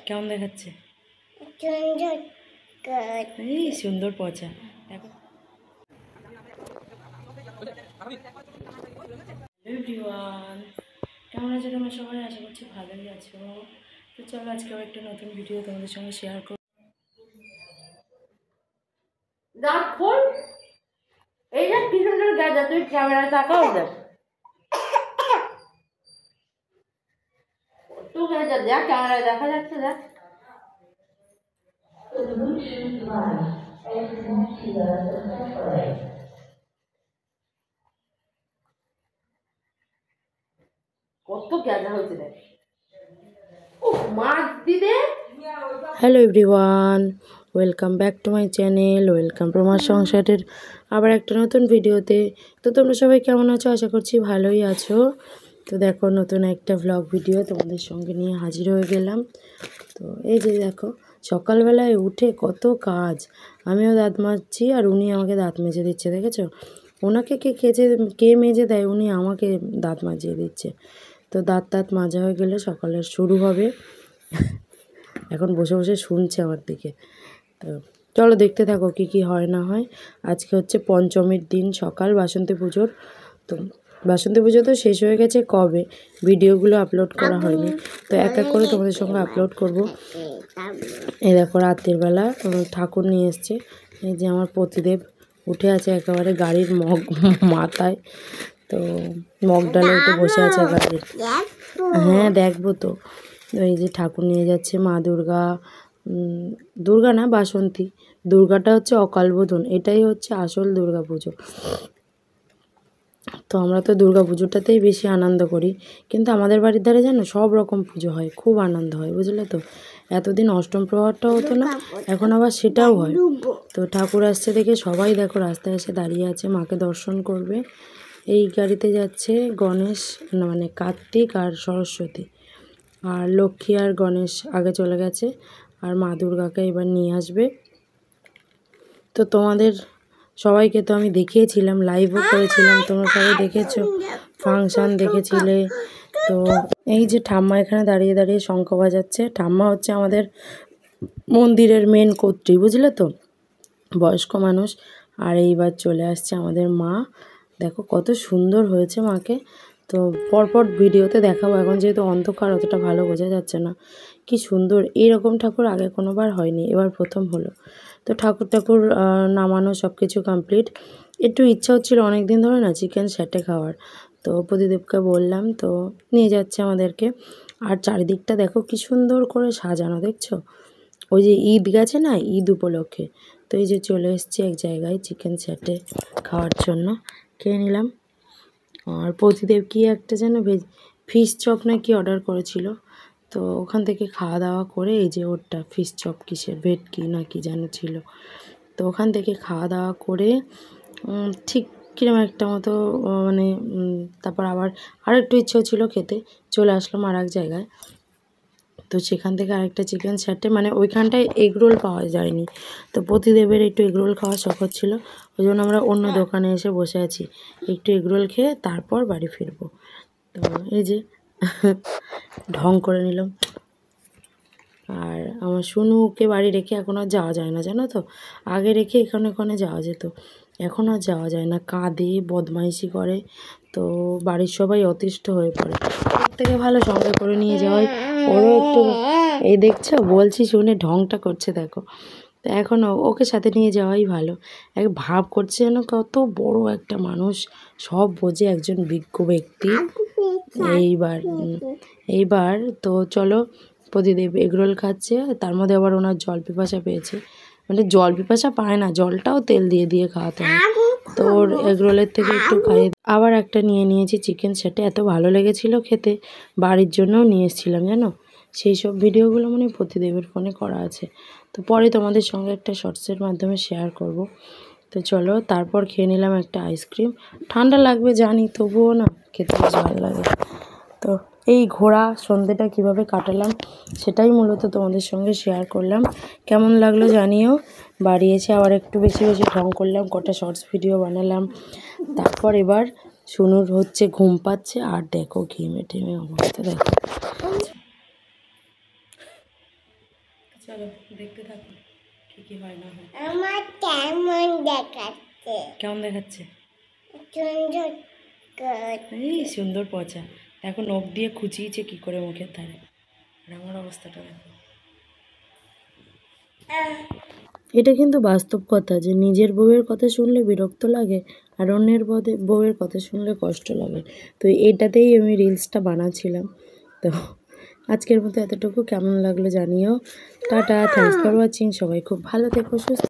কেমন দেখাচ্ছে? এই সুন্দর পচা। এভরিওয়ান, কেমন আছো তোমরা সবাই? আশা করছি ভালোই আছো। তো চলো আজকে আবার একটা নতুন ভিডিও তোমাদের সঙ্গে শেয়ার করব। দেখো এই যে কি সুন্দর গাছ, তুই ক্যামেরা তাকাও দেখ। তুই গাছ দেখ, ক্যামেরায় দেখা যাচ্ছে দেখ। কত গাঁজা হয়েছে দেখ। ও মাছ দিবে। Hello everyone, welcome back to my channel, welcome প্রমার সংসারের আবার একটা নতুন ভিডিওতে। তো তোমরা সবাই কেমন আছো? আশা করছি ভালোই আছো। তো দেখো নতুন একটা ভ্লগ ভিডিও তোমাদের সঙ্গে নিয়ে হাজির হয়ে গেলাম। তো এই যে দেখো সকালবেলায় উঠে কত কাজ, আমিও দাঁত মাজছি আর উনি আমাকে দাঁত মেজে দিচ্ছে। দেখেছো, ওনাকে কে মেজে দেয়, উনি আমাকে দাঁত মাজিয়ে দিচ্ছে। তো দাঁত মাজা হয়ে গেলে সকালের শুরু হবে। এখন বসে বসে শুনছে আমার দিকে। তো চলো দেখতে থাকো কি কি হয় না হয়। আজকে হচ্ছে পঞ্চমীর দিন, সকাল বাসন্তী পুজোর। তো বাসন্তী পুজো তো শেষ হয়ে গেছে কবে, ভিডিওগুলো আপলোড করা হয়নি। তো এক এক করে তোমাদের সঙ্গে আপলোড করব। এই দেখো রাতের বেলা ঠাকুর নিয়ে এসছে। এই যে আমার পতিদেব উঠে আছে একেবারে গাড়ির মগ মাথায়। তো মগ ডালে উঠে বসে আছে গাড়ির। হ্যাঁ দেখবো তো। এই যে ঠাকুর নিয়ে যাচ্ছে মা দুর্গা, দুর্গা না বাসন্তী। দুর্গাটা হচ্ছে অকালবোধন, এটাই হচ্ছে আসল দুর্গা পুজো। তো আমরা তো দুর্গা পুজোটাতেই বেশি আনন্দ করি, কিন্তু আমাদের বাড়ির ধারে জানো সব রকম পুজো হয়, খুব আনন্দ হয়, বুঝলে তো। এতদিন অষ্টম প্রহরটাও হতো না, এখন আবার সেটাও হয়। তো ঠাকুর আসছে দেখে সবাই দেখো রাস্তায় এসে দাঁড়িয়ে আছে, মাকে দর্শন করবে। এই গাড়িতে যাচ্ছে গণেশ, মানে কার্তিক আর সরস্বতী, আর লক্ষ্মী আর গণেশ আগে চলে গেছে, আর মা দুর্গাকে এবার নিয়ে আসবে। তো তোমাদের সবাইকে তো আমি দেখিয়েছিলাম, লাইভও করেছিলাম, তোমরা সবাই দেখেছো, ফাংশান দেখেছিলে। তো এই যে ঠাম্মা এখানে দাঁড়িয়ে দাঁড়িয়ে শঙ্খ বাজাচ্ছে। ঠাম্মা হচ্ছে আমাদের মন্দিরের মেন কর্ত্রী, বুঝলে তো, বয়স্ক মানুষ। আর এইবার চলে আসছে আমাদের মা। দেখো কত সুন্দর হয়েছে মাকে। তো পরপর ভিডিওতে দেখাবো, এখন যেহেতু অন্ধকার অতটা ভালো বোঝা যাচ্ছে না। কি সুন্দর, এইরকম ঠাকুর আগে কোনোবার হয়নি, এবার প্রথম হলো। তো ঠাকুর নামানো সব কিছু কমপ্লিট। একটু ইচ্ছা হচ্ছিলো অনেক দিন ধরে না চিকেন স্যাটে খাওয়ার। তো প্রদীপকে বললাম, তো নিয়ে যাচ্ছে আমাদেরকে। আর চারিদিকটা দেখো কি সুন্দর করে সাজানো, দেখছো? ওই যে ঈদ গেছে না, ঈদ উপলক্ষে। তো এই যে চলে এসেছি এক জায়গায় চিকেন স্যাটে খাওয়ার জন্য, খেয়ে নিলাম। আর প্রতিদেব কি একটা যেন ফিশ চপ না কি অর্ডার করেছিল। তো ওখান থেকে খাওয়া দাওয়া করে, এই যে ওরটা ফিশ চপ কিসের ভেটকি না কি যেন ছিল। তো ওখান থেকে খাওয়া দাওয়া করে ঠিক কিরম একটা মতো মানে তারপর আবার একটু ইচ্ছে ছিল খেতে, চলে আসলাম আর এক জায়গায়। তো সেখান থেকে আরেকটা চিকেন স্যাটে, মানে ওইখানটায় এগরোল পাওয়া যায়নি। তো প্রতিদেবের একটু এগরোল খাওয়া শখ হচ্ছিলো, ওই জন্য আমরা অন্য দোকানে এসে বসে আছি, একটু এগরোল খেয়ে তারপর বাড়ি ফিরবো। তো এই যে ঢং করে নিলাম। আর আমার শুনুকে বাড়ি রেখে এখন আর যাওয়া যায় না, জানো তো। আগে রেখে এখানে যাওয়া যেত, এখন আর যাওয়া যায় না, কাঁদে বদমাইশি করে। তো বাড়ির সবাই অতিষ্ঠ হয়ে পড়ে, ওর থেকে ভালো সঙ্গে করে নিয়ে যাওয়াই। ওরও একটু, এই দেখছো বলছি শুনে ঢংটা করছে দেখো। তো এখন ওকে সাথে নিয়ে যাওয়াই ভালো। এক ভাব করছে যেন কত বড় একটা মানুষ, সব বোঝে, একজন বিজ্ঞ ব্যক্তি। এইবার তো চলো, প্রতিদেব এগরোল খাচ্ছে, তার মধ্যে আবার ওনার জল পিপাসা পেয়েছে। মানে জল পিপাসা পায় না, জলটাও তেল দিয়ে দিয়ে খাওয়াতে হয়। তো ওর এগরোলের থেকে একটু খাইয়ে আবার একটা নিয়ে নিয়েছি চিকেন স্যাটে, এত ভালো লেগেছিল খেতে, বাড়ির জন্যও নিয়ে এসেছিলাম জানো। সেই সব ভিডিওগুলো মানে প্রতিদেবের ফোনে করা আছে, তো পরে তোমাদের সঙ্গে একটা শর্টসের মাধ্যমে শেয়ার করব। তো চলো তারপর খেয়ে নিলাম একটা আইসক্রিম। ঠান্ডা লাগবে জানি, তবুও না খেতে বেশ ভালো লাগে। তো এই ঘোরা সন্ধ্যেটা কিভাবে কাটালাম সেটাই মূলত তোমাদের সঙ্গে শেয়ার করলাম। কেমন লাগলো জানিও। বাড়ি এসে আবার একটু বেশি বেশি ঢং করলাম, কটা শর্টস ভিডিও বানালাম। তারপর এবার শুনুর হচ্ছে ঘুম পাচ্ছে, আর দেখো ঘেমে টেমে অবস্থা দেখো। চলো দেখতে থাকো কি কি হয় না হয়। আমার কেমন দেখাচ্ছে? কেমন দেখাচ্ছে? সুন্দর এই সুন্দর পচা। এখন নখ দিয়ে খুঁচিয়েছে কি করে মুখের ধারে। আর আমার অবস্থাটা দেখো। এটা কিন্তু বাস্তব কথা যে নিজের বউয়ের কথা শুনলে বিরক্ত লাগে আর অন্যের বউয়ের কথা শুনলে কষ্ট লাগে। তো এটাতেই আমি রিলসটা বানাচ্ছিলাম। তো আজকের মতো এতটুকু, কেমন লাগলো জানিও। Tata, thanks for watching. সবাই খুব ভালো থেকো, সুস্থ।